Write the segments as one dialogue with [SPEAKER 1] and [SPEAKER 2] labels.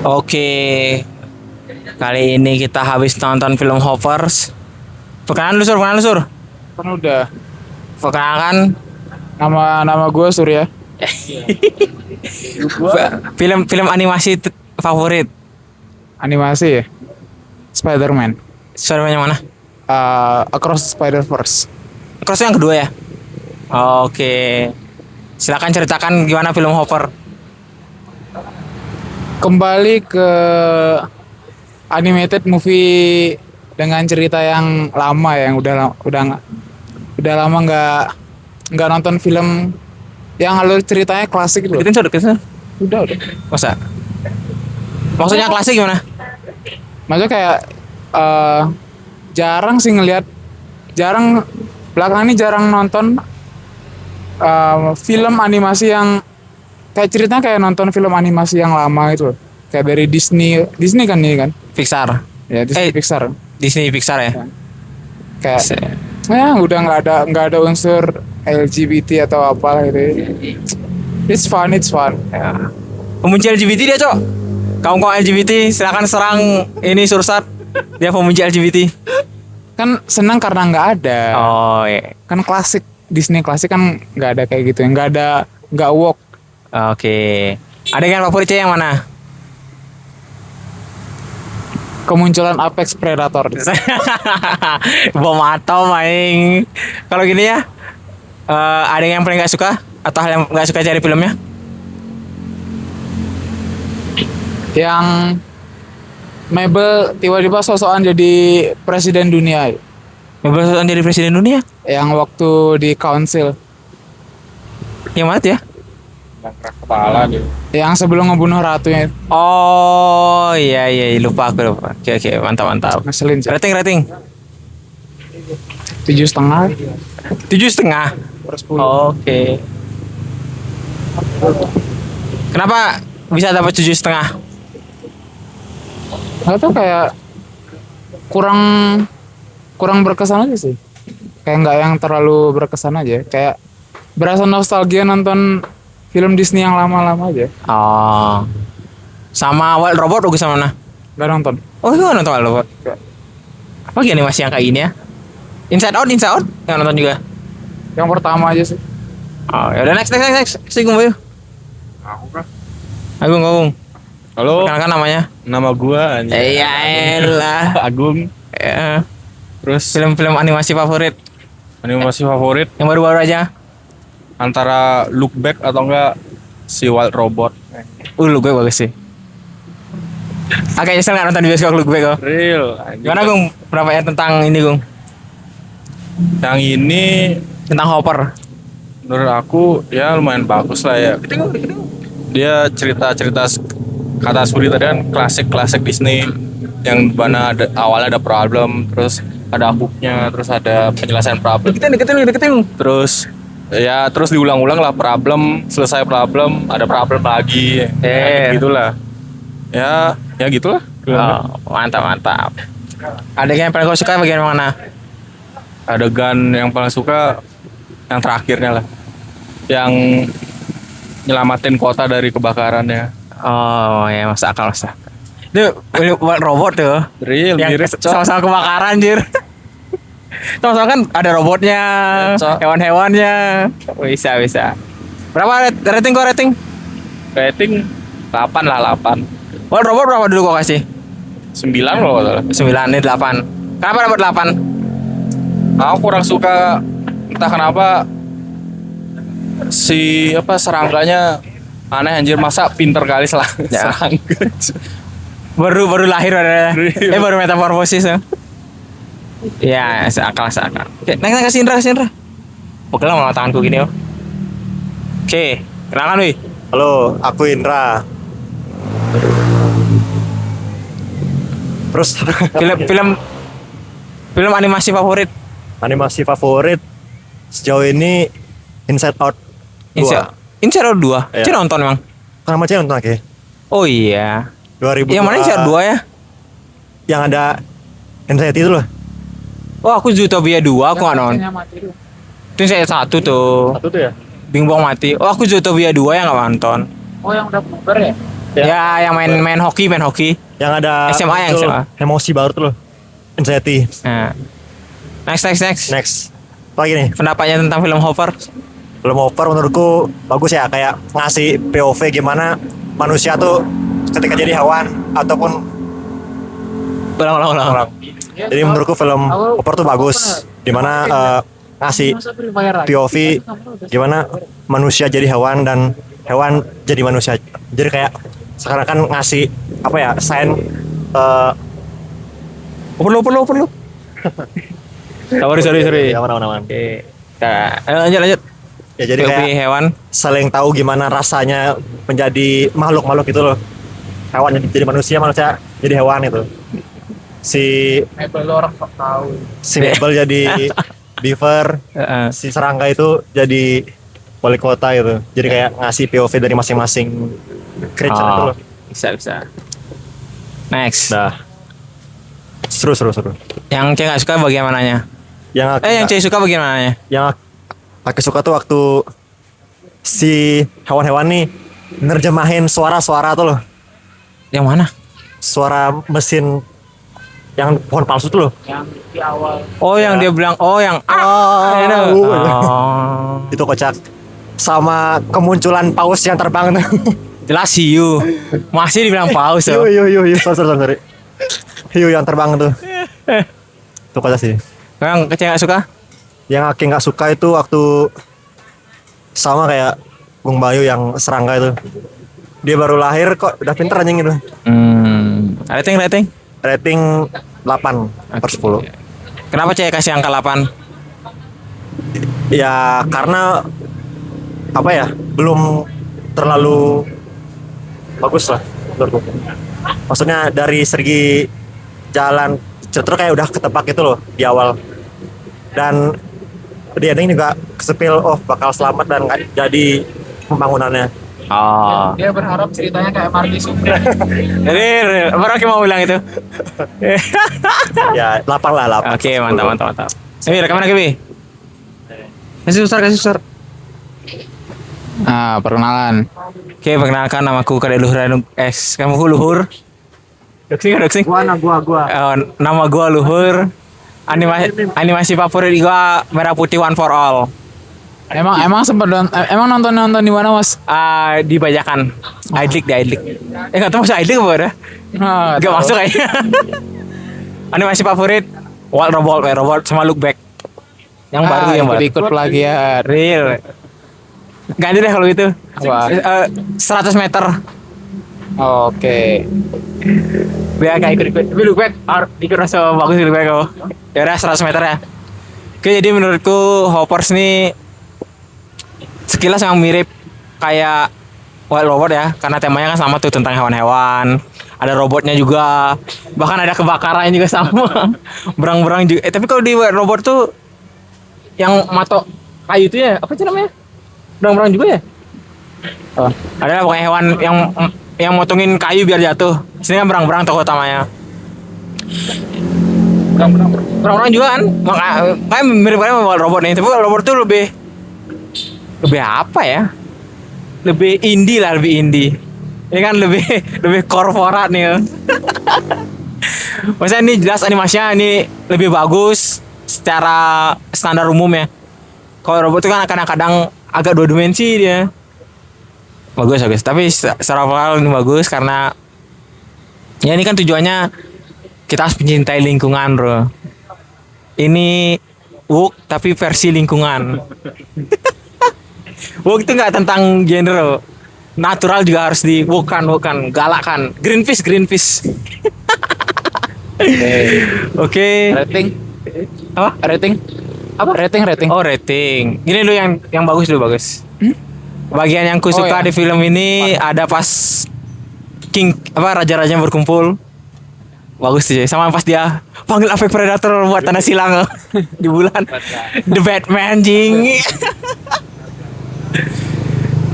[SPEAKER 1] Oke, kali ini kita habis nonton film Hoppers. Perkenalan lu sur.
[SPEAKER 2] Kan udah.
[SPEAKER 1] Perkenalkan
[SPEAKER 2] Nama nama gue Surya.
[SPEAKER 1] film animasi favorit.
[SPEAKER 2] Animasi ya. Spider-Man.
[SPEAKER 1] Spider-Man yang mana?
[SPEAKER 2] Across the Spider-Verse.
[SPEAKER 1] Cross yang kedua ya. Oke, silakan ceritakan gimana film Hopper.
[SPEAKER 2] Kembali ke animated movie dengan cerita yang lama yang udah lama nggak nonton film yang alur ceritanya klasik gitu.
[SPEAKER 1] Deketin sur.
[SPEAKER 2] Udah.
[SPEAKER 1] Masa? Maksudnya klasik gimana?
[SPEAKER 2] Maksudnya kayak jarang sih ngelihat, belakangan ini jarang nonton film animasi yang kayak ceritanya kayak nonton film animasi yang lama itu, kayak dari Disney kan ini kan,
[SPEAKER 1] Pixar.
[SPEAKER 2] ya Disney Pixar,
[SPEAKER 1] Disney Pixar ya.
[SPEAKER 2] kayak ya udah nggak ada unsur LGBT atau apa gitu. It's fun.
[SPEAKER 1] Ya. Pemuji LGBT dia cok. Kaum LGBT silakan serang ini Sursat. Dia pemuji LGBT.
[SPEAKER 2] Kan senang karena nggak ada.
[SPEAKER 1] Oh iya.
[SPEAKER 2] Kan klasik Disney klasik kan nggak ada kayak gitu, nggak woke.
[SPEAKER 1] Oke. Adegan favoritnya yang mana?
[SPEAKER 2] Kemunculan Apex Predator.
[SPEAKER 1] Bom atom main. Kalau gini ya, ada yang paling nggak suka atau hal yang nggak suka dari filmnya?
[SPEAKER 2] Yang Mabel tiba-tiba sosokan jadi presiden dunia.
[SPEAKER 1] Beberapa jadi presiden dunia?
[SPEAKER 2] Yang waktu di council.
[SPEAKER 1] Yang mana tuh ya?
[SPEAKER 2] Yang keras kepala gitu. Yang sebelum ngebunuh ratunya.
[SPEAKER 1] Oh iya lupa aku. Oke mantap.
[SPEAKER 2] Ngeselin sih.
[SPEAKER 1] Rating
[SPEAKER 2] 7,5
[SPEAKER 1] 7,5.
[SPEAKER 2] per 10.
[SPEAKER 1] Oke. Kenapa bisa dapat 7,5?
[SPEAKER 2] Nggak tau, kayak kurang berkesan aja sih. Kayak nggak yang terlalu berkesan aja. Kayak berasa nostalgia nonton film Disney yang lama-lama aja.
[SPEAKER 1] Oh. Sama Wild Robot bagus sama mana?
[SPEAKER 2] Nggak nonton.
[SPEAKER 1] Oh itu nonton Wild Robot. Apa animasi yang kayak ini ya? Inside Out yang nonton juga.
[SPEAKER 2] Yang pertama aja sih.
[SPEAKER 1] Oh ya udah next. Singgung yuk. Agung.
[SPEAKER 3] Halo,
[SPEAKER 1] Kenalkan namanya.
[SPEAKER 3] nama gua
[SPEAKER 1] Iya elah.
[SPEAKER 3] Agung.
[SPEAKER 1] Ya.
[SPEAKER 3] Terus
[SPEAKER 1] Film-film animasi favorit
[SPEAKER 3] animasi favorit
[SPEAKER 1] yang baru-baru aja.
[SPEAKER 3] antara Look Back atau enggak si Wild Robot.
[SPEAKER 1] Lu gue bagus sih. Oke, nyesel nggak nonton di bioskop lu gue kok.
[SPEAKER 3] Real. anjing.
[SPEAKER 1] Gimana Gung? Berapa ya tentang ini Gung?
[SPEAKER 3] Yang ini
[SPEAKER 1] Tentang Hopper.
[SPEAKER 3] menurut aku ya lumayan bagus lah ya. Dia cerita-cerita kata Suri tadi kan klasik Disney yang mana awalnya ada problem, terus ada hooknya, terus ada penyelesaian problem.
[SPEAKER 1] Deketin.
[SPEAKER 3] Terus diulang-ulang lah problem, selesai problem, ada problem lagi. Gitulah. Ya gitulah.
[SPEAKER 1] Oh, mantap. Adegan yang paling kau suka bagian mana?
[SPEAKER 3] Adegan yang paling suka yang terakhirnya lah, yang nyelamatin kota dari kebakarannya.
[SPEAKER 1] Oh ya masuk akal. Itu Wild Robot tuh.
[SPEAKER 3] Real
[SPEAKER 1] Yang
[SPEAKER 3] mirip
[SPEAKER 1] sama-sama kebakaran anjir. Sama-sama kan ada robotnya,
[SPEAKER 3] Cok.
[SPEAKER 1] hewan-hewannya. Bisa. Berapa rating kau rating?
[SPEAKER 3] rating 8 lah, 8
[SPEAKER 1] Wild Robot berapa dulu kau kasih?
[SPEAKER 3] 9 loh kalau
[SPEAKER 1] 9 ini 8. Kenapa dapat 8?
[SPEAKER 3] aku kurang suka, entah kenapa si serangganya aneh anjir, masa pinter kali
[SPEAKER 1] Ya.
[SPEAKER 3] serangga.
[SPEAKER 1] Baru lahir ada.
[SPEAKER 3] Real.
[SPEAKER 1] Baru metamorfosis ya. Ya, seakal. Oke, naik ke Indra. Oke lah mau tanganku gini oh. Oke, kenalan wih.
[SPEAKER 4] Halo, aku Indra. Terus
[SPEAKER 1] Film animasi favorit.
[SPEAKER 4] animasi favorit sejauh ini Inside Out 2.
[SPEAKER 1] Inside Out 2.
[SPEAKER 4] Iya.
[SPEAKER 1] Cuma nonton emang.
[SPEAKER 4] Kan macam nonton lagi.
[SPEAKER 1] Oh iya.
[SPEAKER 4] 2002.
[SPEAKER 1] Yang mana Inside Out 2 ya?
[SPEAKER 4] Yang ada Anxiety itu loh.
[SPEAKER 1] Oh, aku Zootopia 2 aku nggak nonton. Itu saya 1 tuh.
[SPEAKER 4] Satu tuh ya.
[SPEAKER 1] Bing Bong mati. Oh, aku Zootopia 2 yang nggak nonton.
[SPEAKER 2] Oh, yang udah bubar ya?
[SPEAKER 1] Ya, yang main hoki.
[SPEAKER 4] Yang ada
[SPEAKER 1] SMA yang
[SPEAKER 4] muncul
[SPEAKER 1] SMA.
[SPEAKER 4] emosi baru tuh loh. Anxiety.
[SPEAKER 1] Nah. Next.
[SPEAKER 4] Next. Apa lagi nih?
[SPEAKER 1] Pendapatnya tentang film Hopper.
[SPEAKER 4] Film Hopper menurutku bagus ya, kayak ngasih POV gimana manusia tuh ketika jadi hewan ataupun
[SPEAKER 1] Ulang.
[SPEAKER 4] jadi menurutku film Hopper tuh bagus dimana ngasih POV gimana manusia jadi hewan dan hewan jadi manusia. Jadi kayak sekarang kan ngasih apa ya, sign
[SPEAKER 1] Perlu. Sorry.
[SPEAKER 4] aman.
[SPEAKER 1] Oke. Lanjut.
[SPEAKER 4] Ya jadi
[SPEAKER 1] POV
[SPEAKER 4] kayak
[SPEAKER 1] hewan.
[SPEAKER 4] saling tahu gimana rasanya menjadi makhluk itu loh. Hewan jadi manusia jadi hewan itu. Si
[SPEAKER 2] Orang tahu.
[SPEAKER 4] Mabel jadi beaver,
[SPEAKER 1] Heeh.
[SPEAKER 4] si serangga itu jadi wali kota gitu. Jadi kayak ngasih POV dari masing-masing creature itu loh.
[SPEAKER 1] Bisa. Next.
[SPEAKER 4] Nah, seru.
[SPEAKER 1] Yang Cek nggak suka bagian mananya?
[SPEAKER 4] Yang
[SPEAKER 1] Yang Cek suka bagian mananya?
[SPEAKER 4] yang aku suka tuh waktu si hewan-hewan nih nerjemahin suara-suara tuh loh.
[SPEAKER 1] Yang mana?
[SPEAKER 4] Suara mesin yang pohon palsu tuh loh.
[SPEAKER 2] Yang di awal.
[SPEAKER 1] Oh, yang dia bilang, yang
[SPEAKER 4] Itu kocak. Sama kemunculan paus yang terbang tuh.
[SPEAKER 1] jelas hiu. Masih dibilang paus
[SPEAKER 4] Yo
[SPEAKER 1] loh.
[SPEAKER 4] sorry. Hiu yang terbang tuh. Itu kocak sih.
[SPEAKER 1] Yang Cek nggak suka?
[SPEAKER 4] Yang Aki nggak suka itu waktu sama kayak Bung Bayu yang serangga itu. Dia baru lahir kok udah pinter anjing gitu.
[SPEAKER 1] Rating.
[SPEAKER 4] Rating 8/10.
[SPEAKER 1] Kenapa Cek kasih angka 8?
[SPEAKER 4] Ya karena apa ya, belum terlalu bagus lah menurutku. Maksudnya dari segi jalan cerita kayak udah ketebak gitu loh di awal. Dan di ending juga kesepil bakal selamat dan nggak jadi pembangunannya.
[SPEAKER 1] Oh.
[SPEAKER 2] Dia berharap ceritanya kayak Marty Supra.
[SPEAKER 1] Jadi, baru Aki mau bilang itu.
[SPEAKER 4] Ya 8 lah 8.
[SPEAKER 1] Oke, mantap. Ini rekaman lagi, Bi. Kasih susar.
[SPEAKER 2] Nah, perkenalan.
[SPEAKER 1] Oke, perkenalkan namaku Kadek Luhur kamu Luhur. Doxing.
[SPEAKER 4] Gua.
[SPEAKER 1] Nama gua Luhur. Animasi favorit gua Merah Putih One for All.
[SPEAKER 2] Emang sempat nonton di mana, Mas?
[SPEAKER 1] Di Bajakan. Idlik. Enggak tahu masuk Idlik apa udah? Enggak masuk kayaknya. Animasi favorit Wild Robot sama Look Back. Yang baru
[SPEAKER 2] ikut plagiat.
[SPEAKER 1] Real. Ganti deh kalau gitu.
[SPEAKER 2] Apa?
[SPEAKER 1] 100 meter.
[SPEAKER 2] Oke.
[SPEAKER 1] Biar kayak ikut. Tapi Look Back ikut rasa bagus Look Back kok. Ya udah 100 meter ya. Oke, jadi menurutku Hoppers nih sekilas yang mirip kayak Wild Robot ya, karena temanya kan sama tuh tentang hewan-hewan. Ada robotnya juga, bahkan ada kebakarannya juga sama. Berang-berang juga. Tapi kalau di Wild Robot tuh yang matok kayu itu ya, apa sih namanya? Berang-berang juga ya? Ada pokoknya hewan yang motongin kayu biar jatuh. Sini kan berang-berang tokoh utamanya. Berang-berang juga kan? Makanya mirip-mirip sama Wild Robot nih. Tapi Wild Robot tuh lebih apa ya? Lebih indie. Ini kan lebih korporat nih. Maksudnya ini jelas animasinya ini lebih bagus secara standar umum ya. Kalau robot itu kan kadang-kadang agak 2 dimensi dia. Bagus. Tapi secara overall ini bagus karena ya ini kan tujuannya kita harus mencintai lingkungan, bro. Ini woke tapi versi lingkungan. Woke itu nggak tentang gender, natural juga harus wokan, galakkan. Greenpeace. Oke.
[SPEAKER 2] Rating.
[SPEAKER 1] Apa?
[SPEAKER 2] Rating.
[SPEAKER 1] Oh, rating. Ini lu yang bagus. Bagian yang ku suka di film ini ada pas raja-rajanya berkumpul. Bagus sih, sama pas dia panggil efek predator buat tanda silang di bulan. The Batman jing.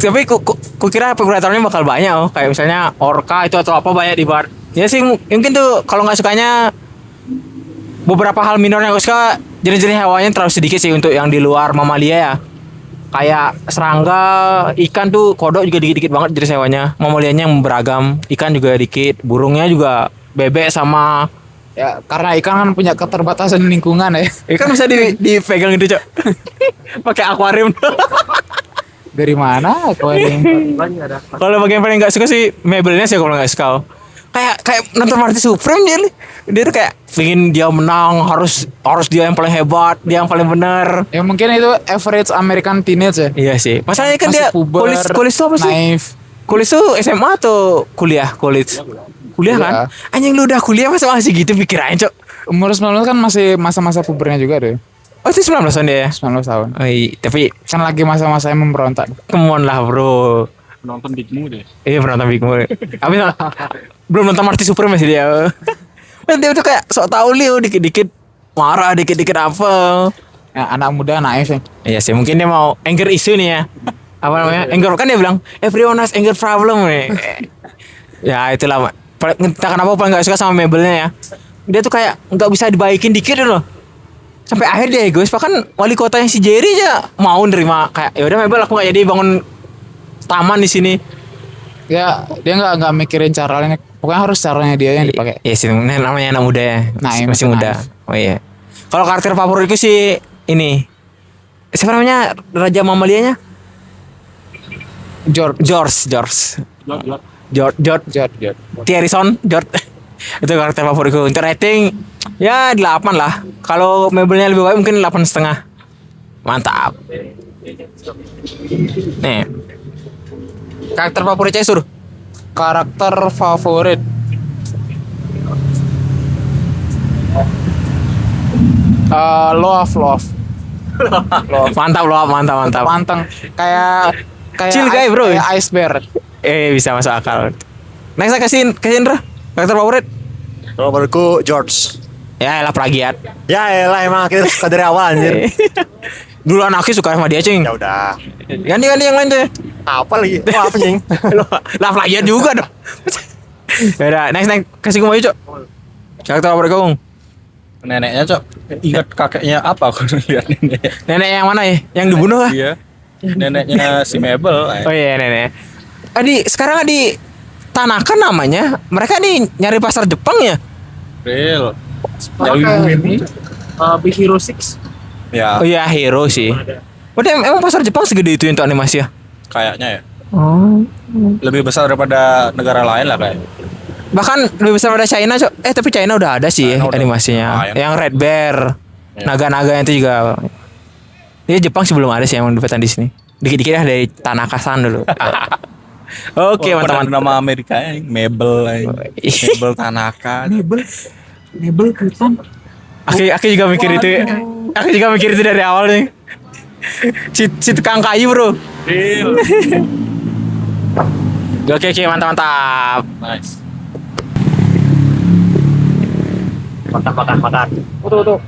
[SPEAKER 1] Tapi ku kira predatornya bakal banyak kayak misalnya orca itu atau apa banyak di bar. Ya sih mungkin tuh kalau nggak sukanya beberapa hal minor yang aku suka, jenis-jenis hewannya terlalu sedikit sih untuk yang di luar mamalia ya. Kayak serangga, ikan tuh, kodok juga dikit-dikit banget jenis hewannya. Mamalianya yang beragam, ikan juga dikit, burungnya juga bebek sama
[SPEAKER 2] Ya karena ikan kan punya keterbatasan lingkungan ya.
[SPEAKER 1] ikan bisa dipegang gitu, Cok. Pakai akuarium.
[SPEAKER 2] Dari mana aquarium?
[SPEAKER 1] Kalau bagian paling nggak suka sih mebelnya sih kalau nggak suka. Kayak nonton Marty Supreme dia tuh kayak pingin dia menang, harus dia yang paling hebat, dia yang paling benar.
[SPEAKER 2] Ya mungkin itu average American teenage ya.
[SPEAKER 1] Iya sih. Masalahnya kan
[SPEAKER 2] Masih
[SPEAKER 1] dia
[SPEAKER 2] puber,
[SPEAKER 1] kulis tuh apa sih?
[SPEAKER 2] naif.
[SPEAKER 1] Kulis tuh SMA atau kuliah? Kuliah kan? Anjing lu udah kuliah masih gitu pikirannya, Cok.
[SPEAKER 2] Umur 19 kan masih masa-masa pubernya juga deh.
[SPEAKER 1] Oh itu 19-an dia ya?
[SPEAKER 2] 19 tahun.
[SPEAKER 1] Oh, iya. Tapi
[SPEAKER 2] Kan lagi masa-masa yang memberontak.
[SPEAKER 1] come on lah bro.
[SPEAKER 3] Nonton Bigmu deh.
[SPEAKER 1] Iya penonton Big Mom. Tapi belum nonton Marty Supreme masih dia. Dia tuh kayak sok tahu liu dikit-dikit marah, dikit-dikit apa.
[SPEAKER 2] Ya, anak muda naif ya.
[SPEAKER 1] Iya sih mungkin dia mau anger issue nih ya. Apa namanya? Anger kan dia bilang everyone has anger problem nih. Ya itulah. Entah kenapa paling nggak suka sama mebelnya ya. Dia tuh kayak nggak bisa dibaikin dikit loh. Sampai akhir dia egois. Bahkan wali kotanya si Jerry aja mau nerima kayak ya udah mebel aku nggak jadi bangun taman di sini.
[SPEAKER 2] Ya dia nggak mikirin caranya. Pokoknya harus caranya dia yang dipakai.
[SPEAKER 1] Iya sih, namanya anak muda ya.
[SPEAKER 2] Naif,
[SPEAKER 1] Masih muda.
[SPEAKER 2] naif.
[SPEAKER 1] Oh iya. Kalau karakter favoritku sih ini. Siapa namanya? Raja Mamalianya?
[SPEAKER 2] George.
[SPEAKER 1] Thierryson, George. Itu karakter favoritku. Untuk rating ya 8 lah. Kalau mebelnya lebih baik mungkin 8,5. Mantap. Nih. Karakter favoritnya Sur.
[SPEAKER 2] Karakter favorit. Love.
[SPEAKER 1] Mantap loh, mantap.
[SPEAKER 2] Panteng. Kayak
[SPEAKER 1] Chill guy, bro.
[SPEAKER 2] Kayak iceberg.
[SPEAKER 1] Bisa masuk akal. Next kasihin Indra. Karakter favorit?
[SPEAKER 4] Kalau menurutku George.
[SPEAKER 1] Ya elah plagiat.
[SPEAKER 4] Ya elah emang kita suka dari awal anjir.
[SPEAKER 1] Dulu anaknya suka sama dia, Cing.
[SPEAKER 4] Ya udah.
[SPEAKER 1] Ganti yang lain tuh.
[SPEAKER 4] Apa lagi? Maaf anjing.
[SPEAKER 1] Lah plagiat juga dong. Ya udah, next kasih gue mau Cok. Karakter favorit kamu.
[SPEAKER 3] Neneknya, Cok. Ingat kakeknya apa aku lihat nenek.
[SPEAKER 1] Nenek yang mana ya? Yang dibunuh kah?
[SPEAKER 3] Iya. Neneknya si Mabel.
[SPEAKER 1] Oh iya, nenek. Sekarang di Tanaka namanya. Mereka nih nyari pasar Jepang ya?
[SPEAKER 3] Real.
[SPEAKER 2] Big Hero 6.
[SPEAKER 3] Ya,
[SPEAKER 1] Oh iya, Hero sih. Padahal emang pasar Jepang segede itu untuk animasi ya?
[SPEAKER 3] kayaknya ya.
[SPEAKER 1] Oh.
[SPEAKER 3] Lebih besar daripada negara lain lah kayak.
[SPEAKER 1] Bahkan lebih besar daripada China, Cok. Tapi China udah ada sih
[SPEAKER 3] China udah
[SPEAKER 1] animasinya.
[SPEAKER 3] lumayan.
[SPEAKER 1] Yang Red Bear,
[SPEAKER 3] Ya.
[SPEAKER 1] naga-naga itu juga. Ini Jepang sih belum ada sih yang dibuatan di sini. Dikit-dikit lah dari Tanaka-san dulu. Oke, mantap.
[SPEAKER 3] Nama Amerika Mabel, Mabel Tanaka.
[SPEAKER 2] Mabel hutan.
[SPEAKER 1] Aku juga mikir itu. Aku juga mikir itu dari awal nih. Si tukang kayu, Bro.
[SPEAKER 3] Real.
[SPEAKER 1] Oke, mantap.
[SPEAKER 3] Nice.
[SPEAKER 4] Makan.
[SPEAKER 2] Tuh.